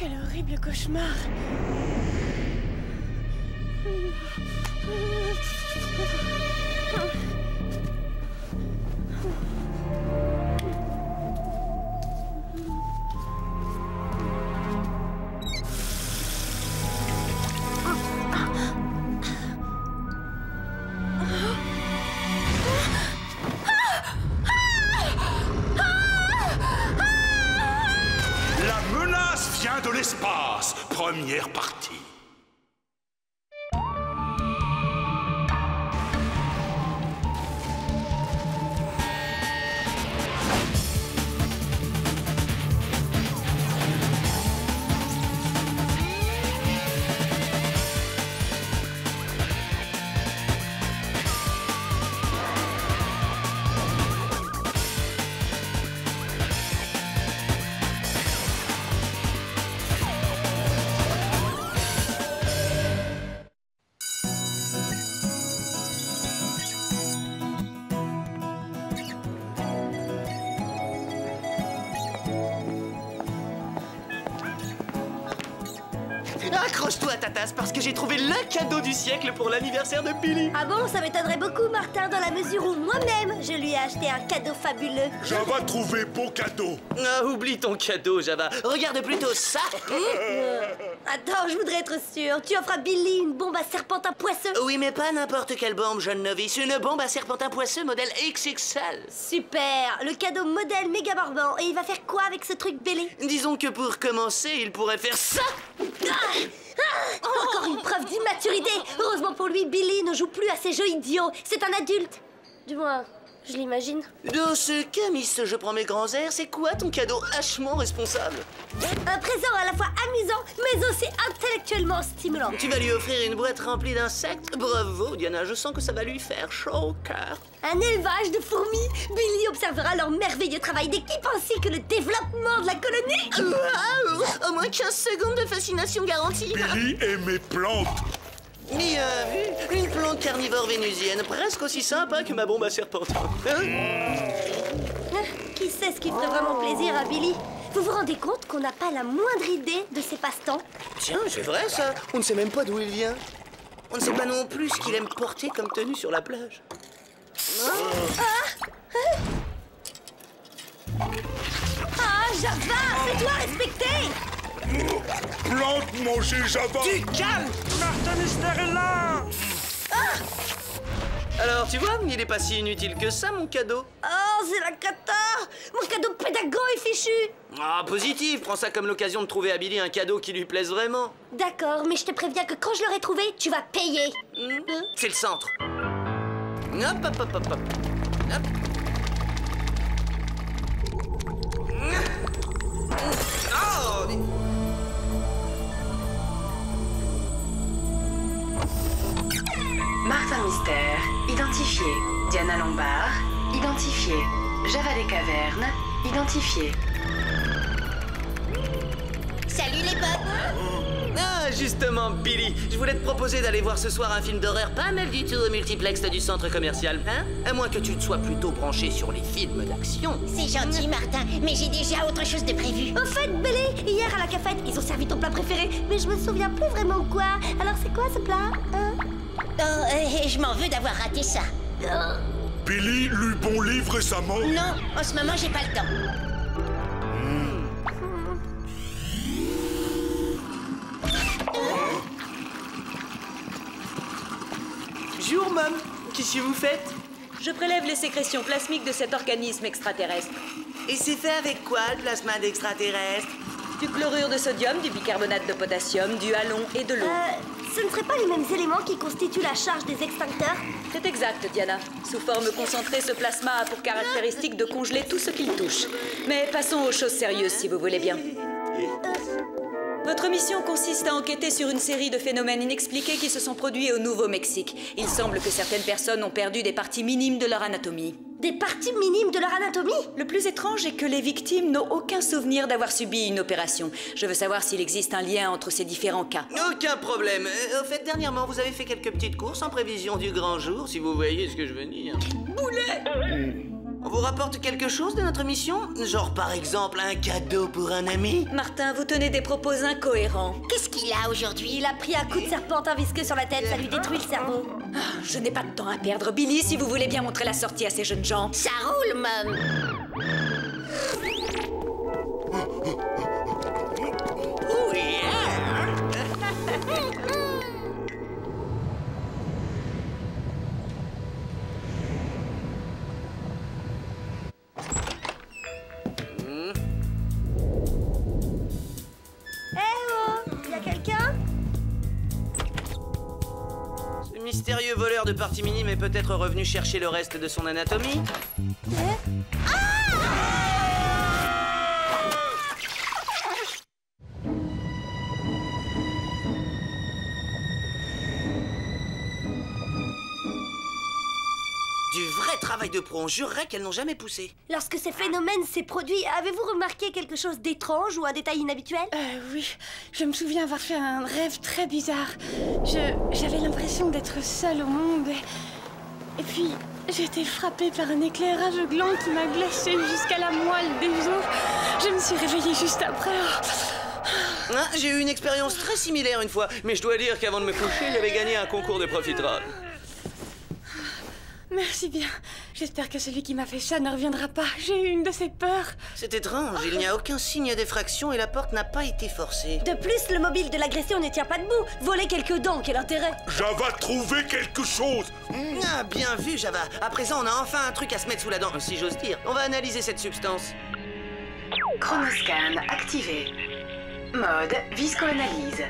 Quel horrible cauchemar. La menace vient de l'espace. Première partie. Accroche-toi à ta tasse parce que j'ai trouvé le cadeau du siècle pour l'anniversaire de Billy. Ah bon, ça m'étonnerait beaucoup, Martin, dans la mesure où moi-même, je lui ai acheté un cadeau fabuleux. Java trouvé beau cadeau. Ah, oublie ton cadeau, Java. Regarde plutôt ça. Attends, je voudrais être sûre. Tu offres à Billy une bombe à serpentin poisseux? Oui, mais pas n'importe quelle bombe, jeune novice. Une bombe à serpentin poisseux modèle XXL. Super. Le cadeau modèle méga barbant. Et il va faire quoi avec ce truc Billy? Disons que pour commencer, il pourrait faire ça. Encore une preuve d'immaturité. Heureusement pour lui, Billy ne joue plus à ces jeux idiots. C'est un adulte. Du moins, je l'imagine. Dans ce cas, Miss, je prends mes grands airs, c'est quoi ton cadeau hachement responsable? Un présent à la fois amusant, mais aussi intellectuellement stimulant. Tu vas lui offrir une boîte remplie d'insectes? Bravo, Diana, je sens que ça va lui faire chaud au cœur. Un élevage de fourmis. Billy observera leur merveilleux travail d'équipe ainsi que le développement de la colonie. Waouh! Au moins 15 secondes de fascination garantie. Billy et mes plantes. Bien vu, une plante carnivore vénusienne, presque aussi sympa que ma bombe à serpentin. Qui sait ce qui ferait vraiment plaisir à Billy? Vous vous rendez compte qu'on n'a pas la moindre idée de ses passe-temps? Tiens, c'est vrai ça. On ne sait même pas d'où il vient. On ne sait pas non plus ce qu'il aime porter comme tenue sur la plage. Ah, Java, fais-toi respecter! Plante manger Java. Du calme! Martin Mystère est là! Alors, tu vois, il est pas si inutile que ça, mon cadeau. Oh, c'est la cata! Mon cadeau pédago est fichu! Ah, positif, prends ça comme l'occasion de trouver à Billy un cadeau qui lui plaise vraiment. D'accord, mais je te préviens que quand je l'aurai trouvé, tu vas payer. C'est le centre. Hop, hop, hop, hop, hop. Hop. Oh! Martin Mystère, identifié. Diana Lombard, identifié. Java des Cavernes, identifié. Salut les potes! Ah, justement, Billy, je voulais te proposer d'aller voir ce soir un film d'horreur pas mal du tout au multiplex du centre commercial, hein? À moins que tu te sois plutôt branché sur les films d'action. C'est gentil, Martin, mais j'ai déjà autre chose de prévu. Au fait, Billy, hier à la cafette, ils ont servi ton plat préféré, mais je me souviens plus vraiment quoi. Alors c'est quoi ce plat, hein? Oh, je m'en veux d'avoir raté ça. Billy lu bon livre récemment. Non, en ce moment, j'ai pas le temps. Bonjour, Mom. Qu'est-ce que vous faites? Je prélève les sécrétions plasmiques de cet organisme extraterrestre. Et c'est fait avec quoi, le plasma d'extraterrestre? Du chlorure de sodium, du bicarbonate de potassium, du halon et de l'eau. Ce ne seraient pas les mêmes éléments qui constituent la charge des extincteurs? C'est exact, Diana. Sous forme concentrée, ce plasma a pour caractéristique de congeler tout ce qu'il touche. Mais passons aux choses sérieuses, si vous voulez bien. Votre mission consiste à enquêter sur une série de phénomènes inexpliqués qui se sont produits au Nouveau-Mexique. Il semble que certaines personnes ont perdu des parties minimes de leur anatomie. Des parties minimes de leur anatomie? Le plus étrange est que les victimes n'ont aucun souvenir d'avoir subi une opération. Je veux savoir s'il existe un lien entre ces différents cas. Aucun problème. Au fait, dernièrement, vous avez fait quelques petites courses en prévision du grand jour, si vous voyez ce que je veux dire. Boulet! On vous rapporte quelque chose de notre mission? Genre par exemple un cadeau pour un ami? Martin, vous tenez des propos incohérents. Qu'est-ce qu'il a aujourd'hui? Il a pris un coup de serpentin visqueux sur la tête, ça lui détruit le cerveau. Ah, je n'ai pas de temps à perdre. Billy, si vous voulez bien montrer la sortie à ces jeunes gens. Ça roule, Mom. Oh yeah! Mystérieux voleur de parties minimes est peut-être revenu chercher le reste de son anatomie. Du vrai travail de pro, on jurerait qu'elles n'ont jamais poussé. Lorsque ces phénomènes s'est produit, avez-vous remarqué quelque chose d'étrange ou un détail inhabituel? Oui, je me souviens avoir fait un rêve très bizarre. J'avais l'impression d'être seule au monde. Et puis, j'ai été frappée par un éclairage gland qui m'a glacée jusqu'à la moelle des os. Je me suis réveillée juste après. Ah, j'ai eu une expérience très similaire une fois, mais je dois dire qu'avant de me coucher, j'avais gagné un concours de profiterole. Merci bien. J'espère que celui qui m'a fait ça ne reviendra pas. J'ai eu une de ces peurs. C'est étrange, il n'y a aucun signe d'effraction et la porte n'a pas été forcée. De plus, le mobile de l'agression ne tient pas debout. Voler quelques dents, quel intérêt? Java trouvé quelque chose. Ah, bien vu, Java. À présent, on a enfin un truc à se mettre sous la dent, si j'ose dire. On va analyser cette substance. Chronoscan activé. Mode viscoanalyse.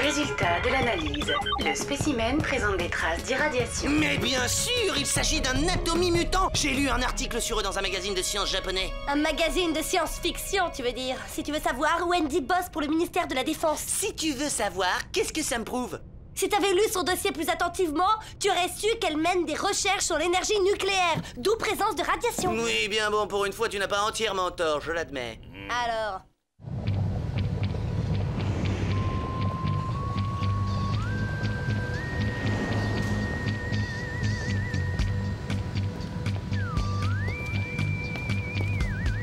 Résultat de l'analyse. Le spécimen présente des traces d'irradiation. Mais bien sûr, il s'agit d'un atomi mutant. J'ai lu un article sur eux dans un magazine de science japonais. Un magazine de science-fiction, tu veux dire? Si tu veux savoir, Wendy bosse pour le ministère de la Défense. Si tu veux savoir, qu'est-ce que ça me prouve? Si t'avais lu son dossier plus attentivement, tu aurais su qu'elle mène des recherches sur l'énergie nucléaire, d'où présence de radiation. Oui, bien bon, pour une fois, tu n'as pas entièrement tort, je l'admets. Alors...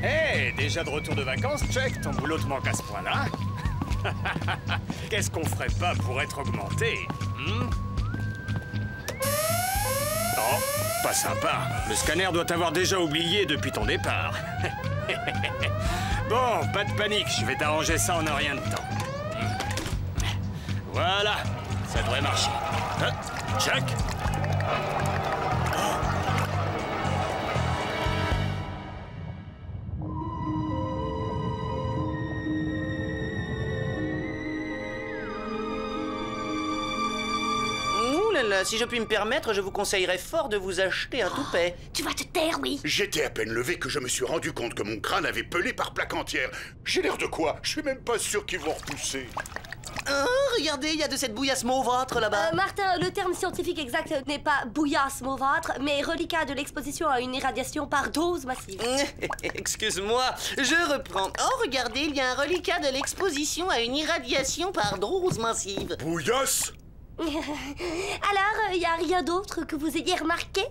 Hé, déjà de retour de vacances, check, ton boulot te manque à ce point-là. Qu'est-ce qu'on ferait pas pour être augmenté? Oh, pas sympa. Le scanner doit t'avoir déjà oublié depuis ton départ. Bon, pas de panique, je vais t'arranger ça en un rien de temps. Voilà, ça devrait marcher. Check. Si je puis me permettre, je vous conseillerais fort de vous acheter un toupet. Tu vas te taire, oui. J'étais à peine levé que je me suis rendu compte que mon crâne avait pelé par plaque entière. J'ai l'air de quoi? Je suis même pas sûr qu'ils vont repousser. Regardez, il y a de cette bouillasse mauvâtre là-bas. Martin, le terme scientifique exact n'est pas bouillasse mauvâtre, mais reliquat de l'exposition à une irradiation par dose massive. Excuse-moi, je reprends. Oh, regardez, il y a un reliquat de l'exposition à une irradiation par dose massive. Bouillasse? Alors, il n'y a rien d'autre que vous ayez remarqué?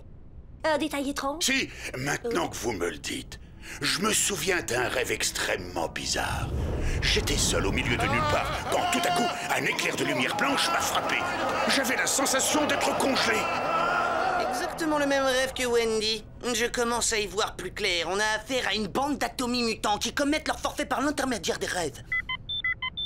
Un détail étrange? Si, maintenant que vous me le dites, je me souviens d'un rêve extrêmement bizarre. J'étais seul au milieu de nulle part, quand tout à coup, un éclair de lumière blanche m'a frappé. J'avais la sensation d'être congelé. Exactement le même rêve que Wendy. Je commence à y voir plus clair. On a affaire à une bande d'atomies mutants qui commettent leur forfait par l'intermédiaire des rêves.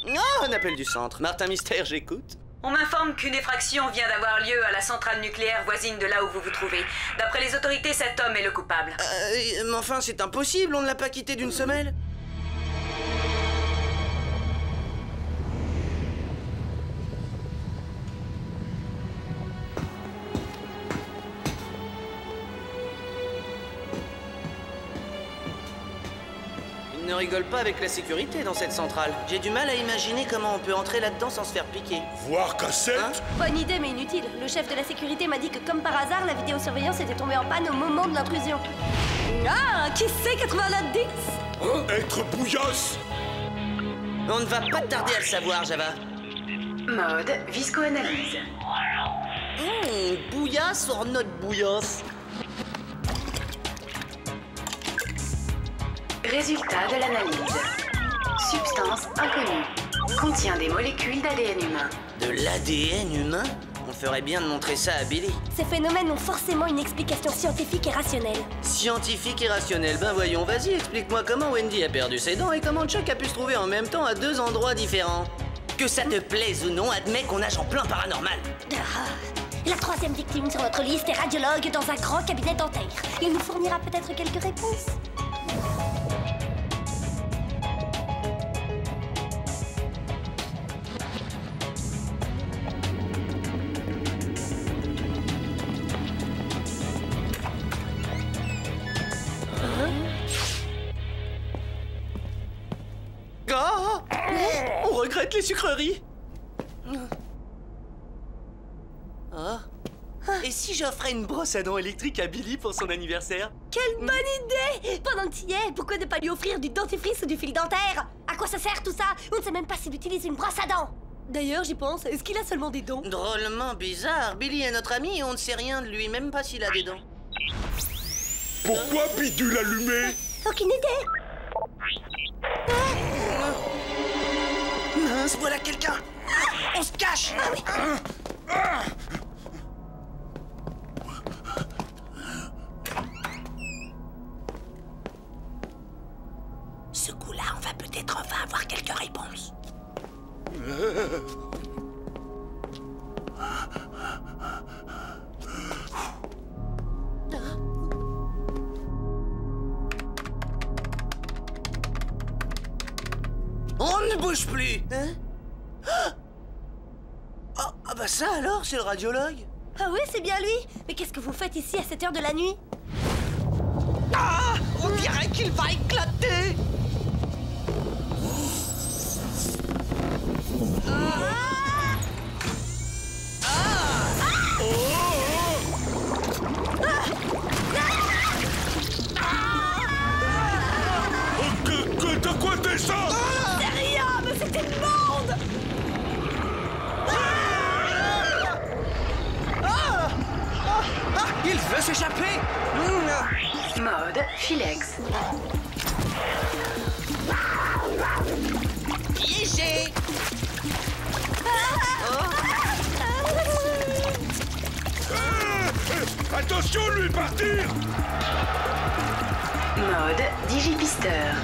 Ah, un appel du centre. Martin Mystère, j'écoute. On m'informe qu'une effraction vient d'avoir lieu à la centrale nucléaire voisine de là où vous vous trouvez. D'après les autorités, cet homme est le coupable. Mais enfin, c'est impossible, on ne l'a pas quitté d'une semelle. Ne rigole pas avec la sécurité dans cette centrale. J'ai du mal à imaginer comment on peut entrer là-dedans sans se faire piquer. Voir cassette? Bonne idée, mais inutile. Le chef de la sécurité m'a dit que, comme par hasard, la vidéosurveillance était tombée en panne au moment de l'intrusion. Ah, qui sait 8910? Être bouillasse? On ne va pas tarder à le savoir, Java. Mode visco-analyse. Bouillasse or not bouillasse? Résultat de l'analyse. Substance inconnue. Contient des molécules d'ADN humain. De l'ADN humain? On ferait bien de montrer ça à Billy. Ces phénomènes ont forcément une explication scientifique et rationnelle. Scientifique et rationnel, ben voyons, vas-y, explique-moi comment Wendy a perdu ses dents et comment Chuck a pu se trouver en même temps à 2 endroits différents. Que ça te plaise ou non, admets qu'on nage en plein paranormal. La 3e victime sur notre liste est radiologue dans un grand cabinet dentaire. Il nous fournira peut-être quelques réponses. Oh, on regrette les sucreries. Ah. Et si j'offrais une brosse à dents électrique à Billy pour son anniversaire? Quelle bonne idée! Pendant que tu y es, pourquoi ne pas lui offrir du dentifrice ou du fil dentaire? À quoi ça sert tout ça? On ne sait même pas s'il utilise une brosse à dents. D'ailleurs, j'y pense, est-ce qu'il a seulement des dents? Drôlement bizarre. Billy est notre ami et on ne sait rien de lui, même pas s'il a des dents. Pourquoi bidule allumé? Aucune idée. Mince, voilà quelqu'un. On se cache. Ce coup-là, on va peut-être enfin avoir quelques réponses. On ne bouge plus. Hein? Ah bah ça alors, c'est le radiologue. Ah oui, c'est bien lui. Mais qu'est-ce que vous faites ici à cette heure de la nuit? Ah, on dirait qu'il va éclater. De quoi t'es ça? C'est rien, mais c'était une bande. Il veut s'échapper. Mode Filex. Piégé. Attention, lui partir! Mode Digipisteur.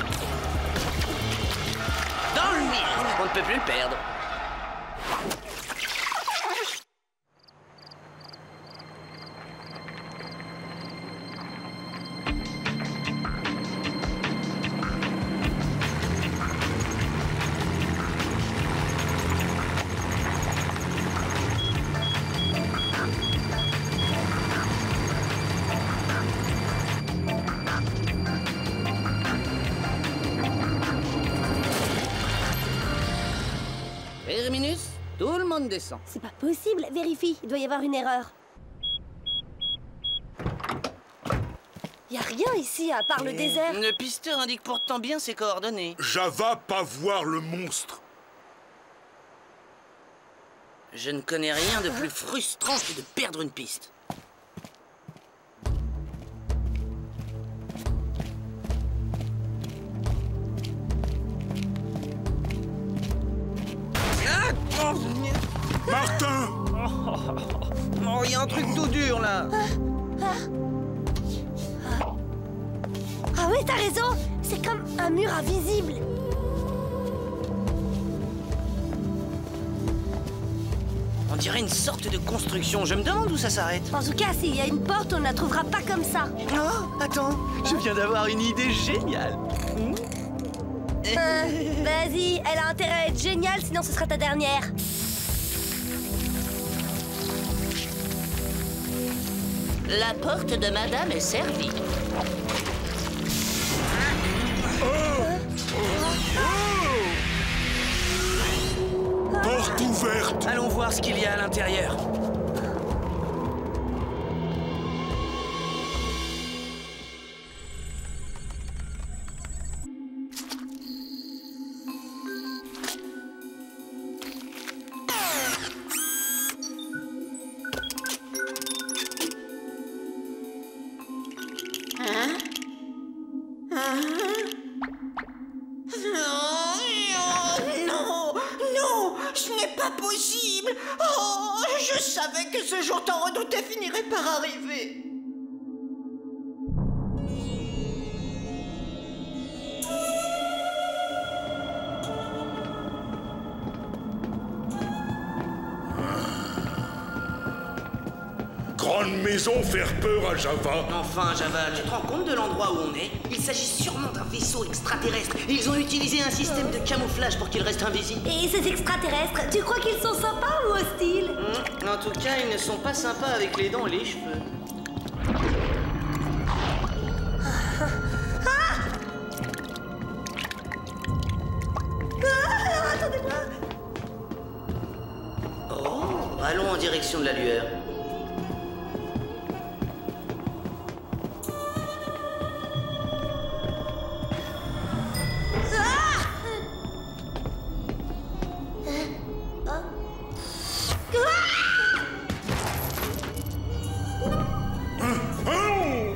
Dans le mille. On ne peut plus le perdre. Terminus, tout le monde descend. C'est pas possible, vérifie, il doit y avoir une erreur. Y a rien ici à part le désert. Le pisteur indique pourtant bien ses coordonnées. Java pas voir le monstre. Je ne connais rien de plus frustrant que de perdre une piste. Martin! Oh, il y a un truc tout dur là. Ah oui, t'as raison, c'est comme un mur invisible. On dirait une sorte de construction. Je me demande où ça s'arrête. En tout cas, s'il y a une porte, on ne la trouvera pas comme ça. Oh, attends, je viens d'avoir une idée géniale. Vas-y, elle a intérêt à être géniale, sinon ce sera ta dernière. La porte de madame est servie. Porte ouverte! Allons voir ce qu'il y a à l'intérieur. arriver. Grande maison faire peur à Java. Enfin, Java, tu te rends compte de l'endroit où on est? Il s'agit sûrement d'un vaisseau extraterrestre. Et ils ont utilisé un système de camouflage pour qu'il reste invisible. Et ces extraterrestres, tu crois qu'ils sont sympas ou hostiles? En tout cas, ils ne sont pas sympas avec les dents et les cheveux. Attendez-moi. Oh, allons en direction de la lueur.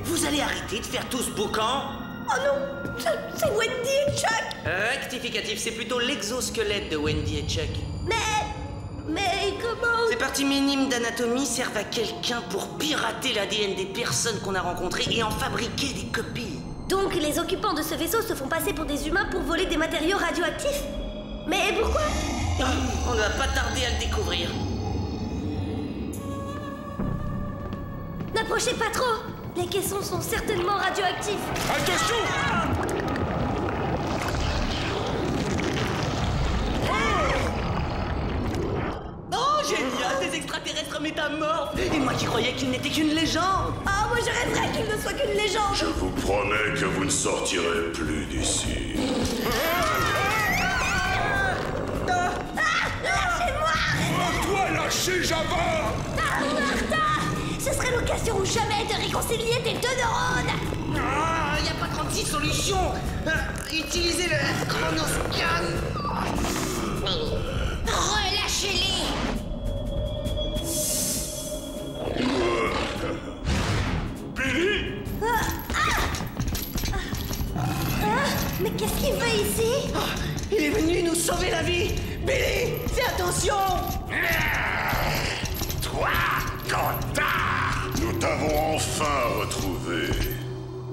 Vous allez arrêter de faire tout ce boucan? Oh non, c'est Wendy et Chuck. Rectificatif, c'est plutôt l'exosquelette de Wendy et Chuck. Mais comment? Ces parties minimes d'anatomie servent à quelqu'un pour pirater l'ADN des personnes qu'on a rencontrées et en fabriquer des copies. Donc les occupants de ce vaisseau se font passer pour des humains pour voler des matériaux radioactifs? Mais pourquoi? On ne va pas tarder à le découvrir. N'approchez pas trop. Les caissons sont certainement radioactifs. Attention! Oh, génial, des extraterrestres métamorphes. Et moi qui croyais qu'ils n'étaient qu'une légende. Ah, moi je rêverais qu'il ne soit qu'une légende. Je vous promets que vous ne sortirez plus d'ici. Lâchez-moi! Toi, lâchez Java! Martha! Ce serait l'occasion ou jamais de réconcilier tes deux neurones! Il n'y a pas 36 solutions. Utilisez le chronoscan. Relâchez-les! Billy! Mais qu'est-ce qu'il fait ici? Il est venu nous sauver la vie. Billy, fais attention. Toi, Quentin! Nous t'avons enfin retrouvé.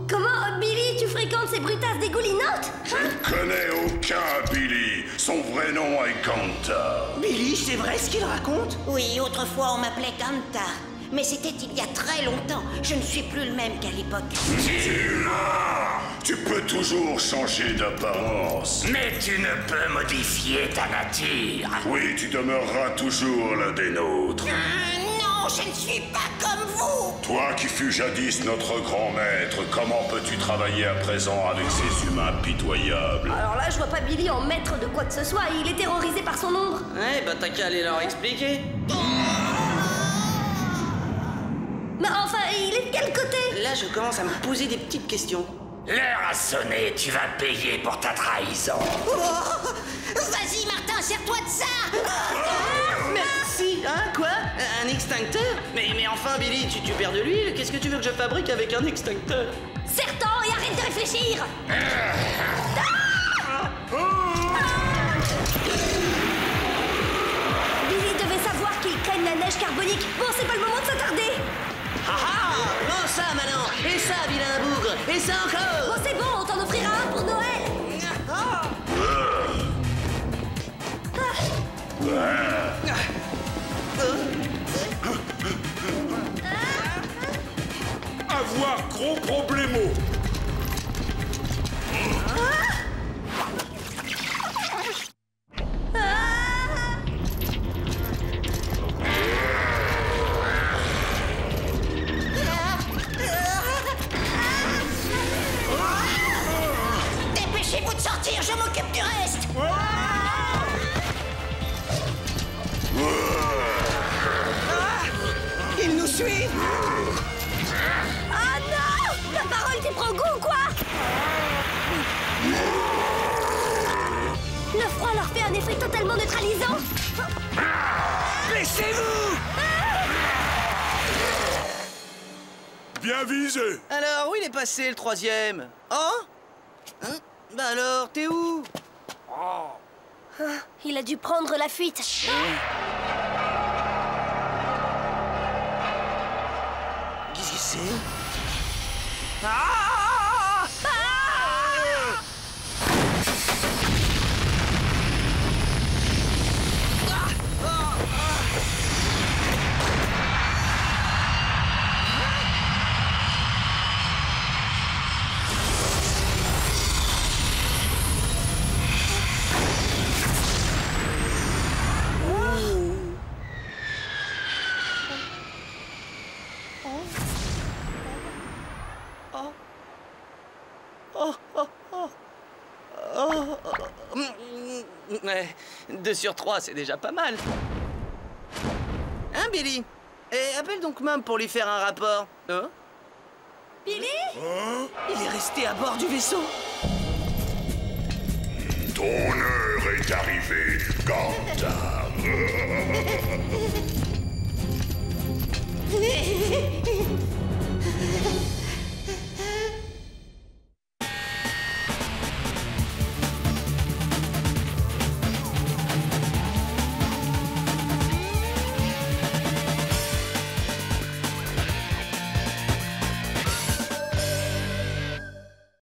Comment, Billy, tu fréquentes ces brutasses dégoulinantes? Je ne connais aucun Billy. Son vrai nom est Ganta. Billy, c'est vrai ce qu'il raconte? Oui, autrefois on m'appelait Ganta. Mais c'était il y a très longtemps. Je ne suis plus le même qu'à l'époque. Tu peux toujours changer d'apparence. Mais tu ne peux modifier ta nature. Oui, tu demeureras toujours l'un des nôtres. Non, je ne suis pas comme vous. Toi qui fus jadis notre grand maître, comment peux-tu travailler à présent avec ces humains pitoyables? Alors là, je vois pas Billy en maître de quoi que ce soit. Il est terrorisé par son ombre. Ouais, bah t'as qu'à aller leur expliquer. Mais enfin, il est de quel côté? Là, je commence à me poser des petites questions. L'heure a sonné, tu vas payer pour ta trahison. Vas-y, Martin, sers-toi de ça. Merci, hein, quoi? Un extincteur? Mais enfin, Billy, tu perds de l'huile? Qu'est-ce que tu veux que je fabrique avec un extincteur? Serre-t'en et arrête de réfléchir. Billy devait savoir qu'il craigne la neige carbonique. Bon, c'est pas le moment de s'attarder. Prends ça, maintenant. Et ça, vilain bougre. Et ça encore. Bon, c'est bon, on t'en offrira un pour Noël. Avoir gros problemo. Dépêchez-vous de sortir, je m'occupe du reste. Il nous suit. Ah non! La parole t'y prend goût ou quoi? Le froid leur fait un effet totalement neutralisant. Laissez-vous! Bien visé. Alors, où il est passé, le troisième? Oh? Hein? Bah alors, t'es où? Il a dû prendre la fuite. c'est... Ouais, 2 sur 3, c'est déjà pas mal. Hein, Billy? Et appelle donc Mom pour lui faire un rapport. Hein? Billy? Il est resté à bord du vaisseau. Ton heure est arrivée, Gandalf.